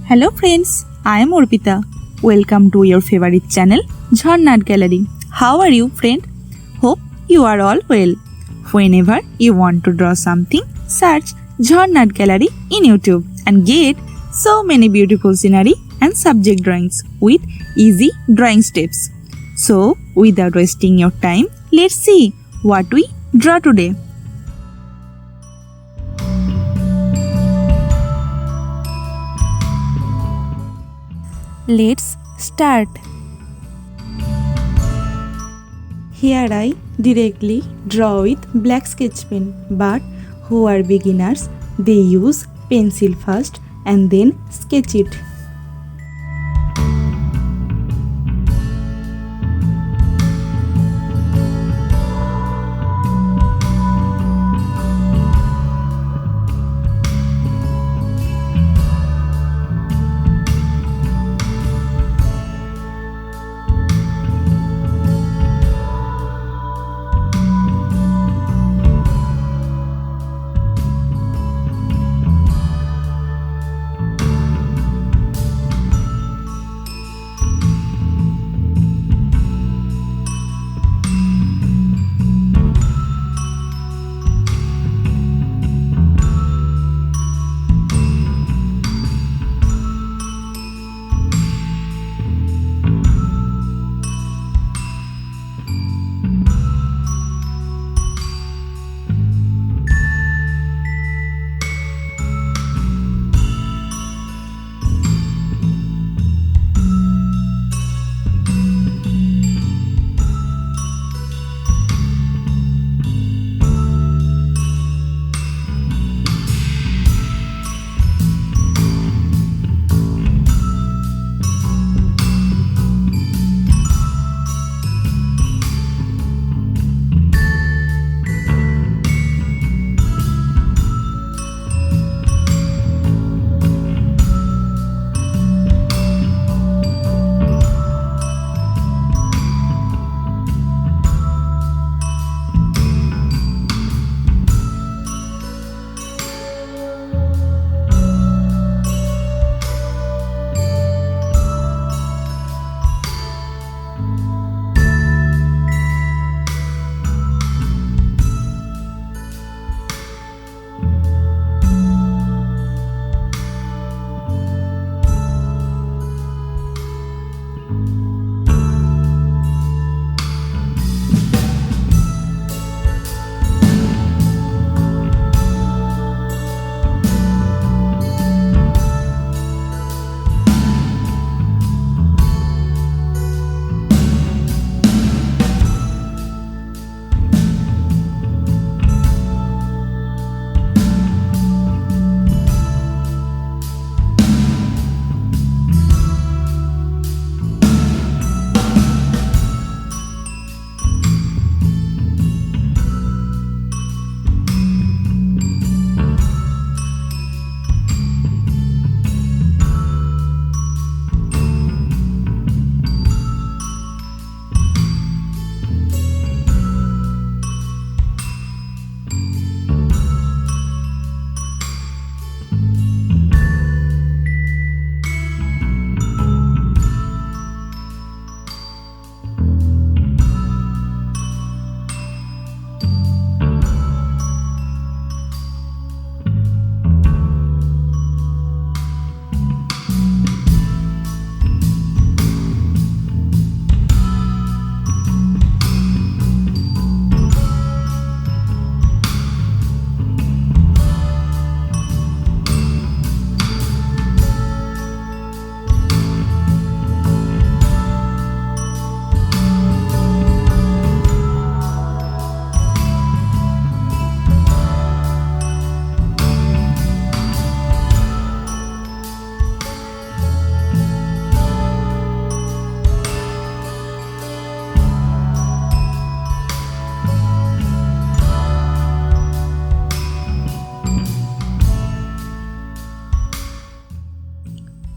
Hello friends, I am Arpita. Welcome to your favorite channel, Jharnat Gallery. How are you, friend? Hope you are all well. Whenever you want to draw something, search Jharnat Gallery in YouTube and get so many beautiful scenery and subject drawings with easy drawing steps. So, without wasting your time, let's see what we draw today. Let's start. Here I directly draw with black sketch pen, but who are beginners, they use pencil first and then sketch it.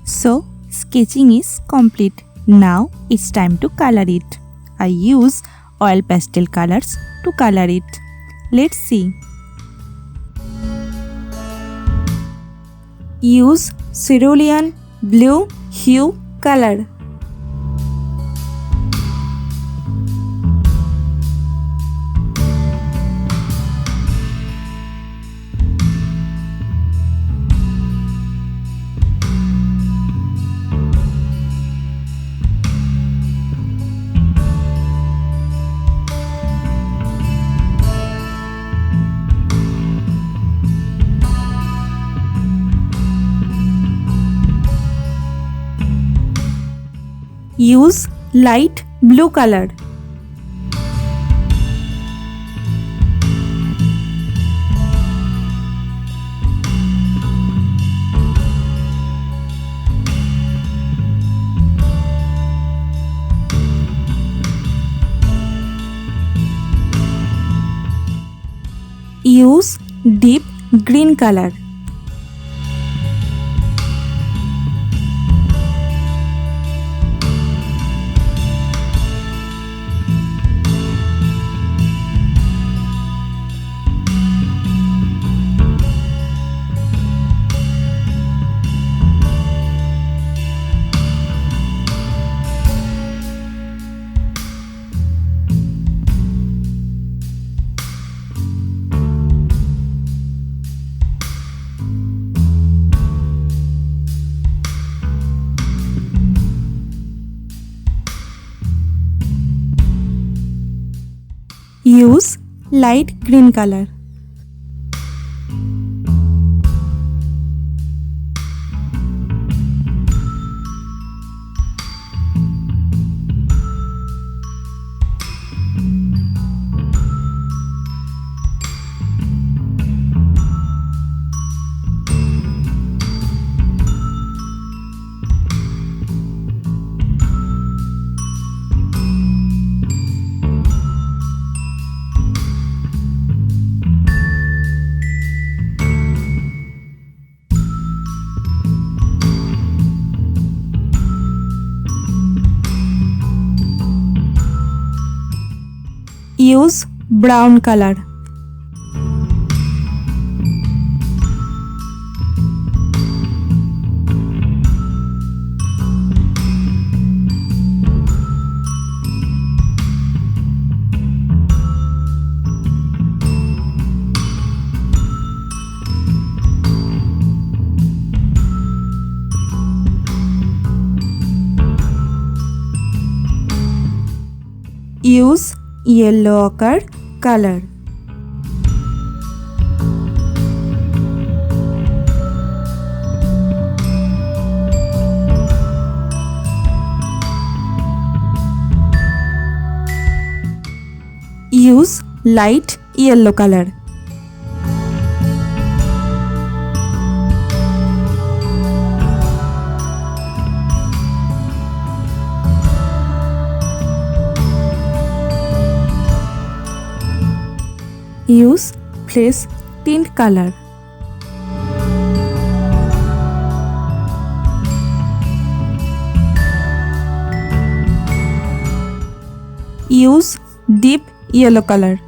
So sketching is complete. Now it's time to color it. I use oil pastel colors to color it. Let's see. Use cerulean blue hue color. Use light blue color. Use deep green color. Use light green color. Use brown color. Use yellow ochre color. Use light yellow color. Use fresh tint color. Use deep yellow color.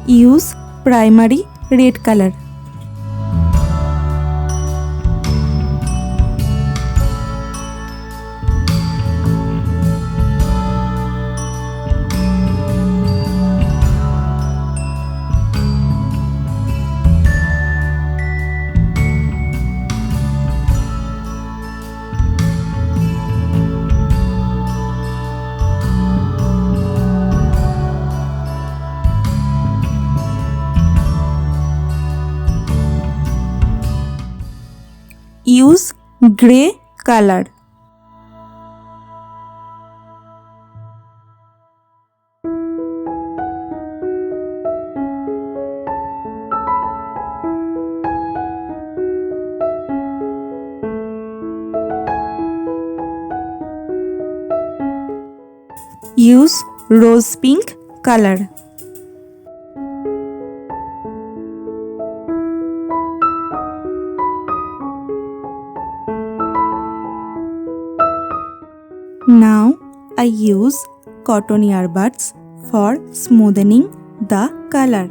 Use primary red color. Use gray color. Use rose pink color. Now I use cotton earbuds for smoothing the color.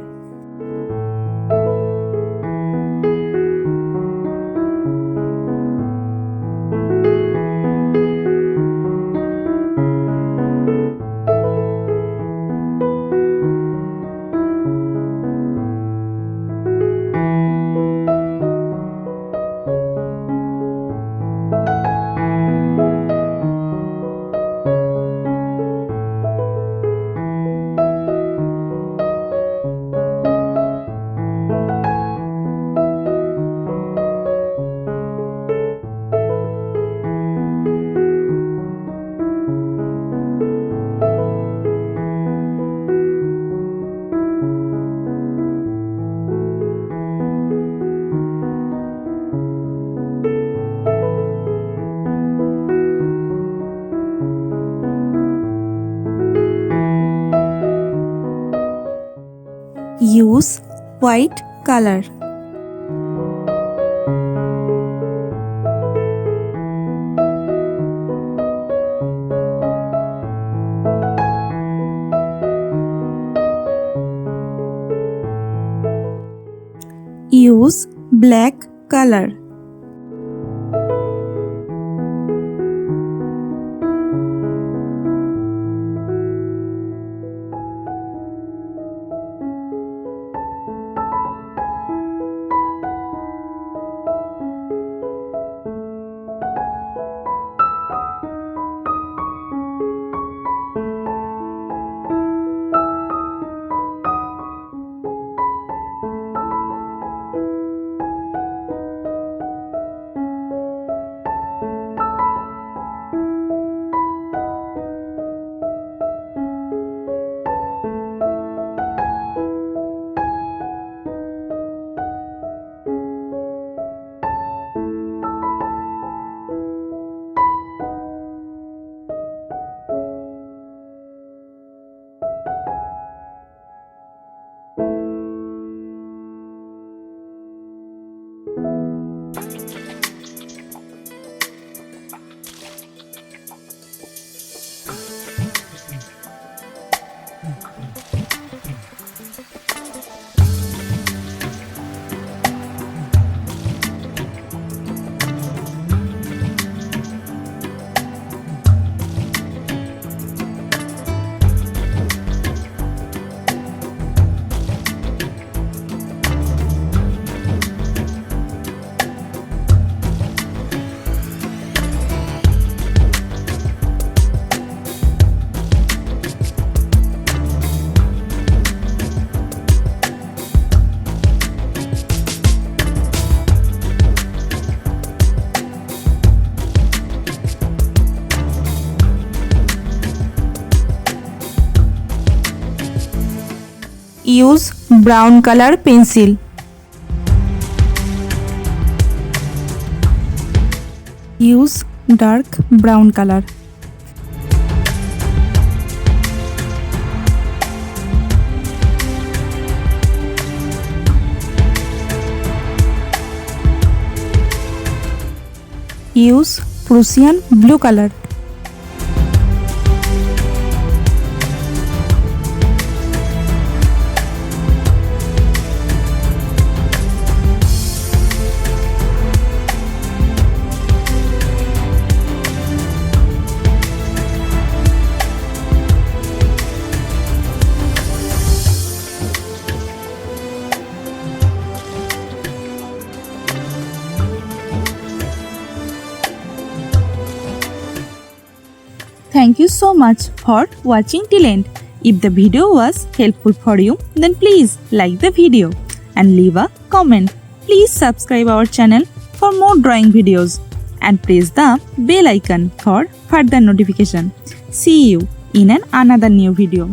Use white color. Use black color. Use brown color pencil. Use dark brown color. Use Prussian blue color. Thank you so much for watching till end. If the video was helpful for you, then please like the video and leave a comment. Please subscribe our channel for more drawing videos and press the bell icon for further notification. See you in another new video.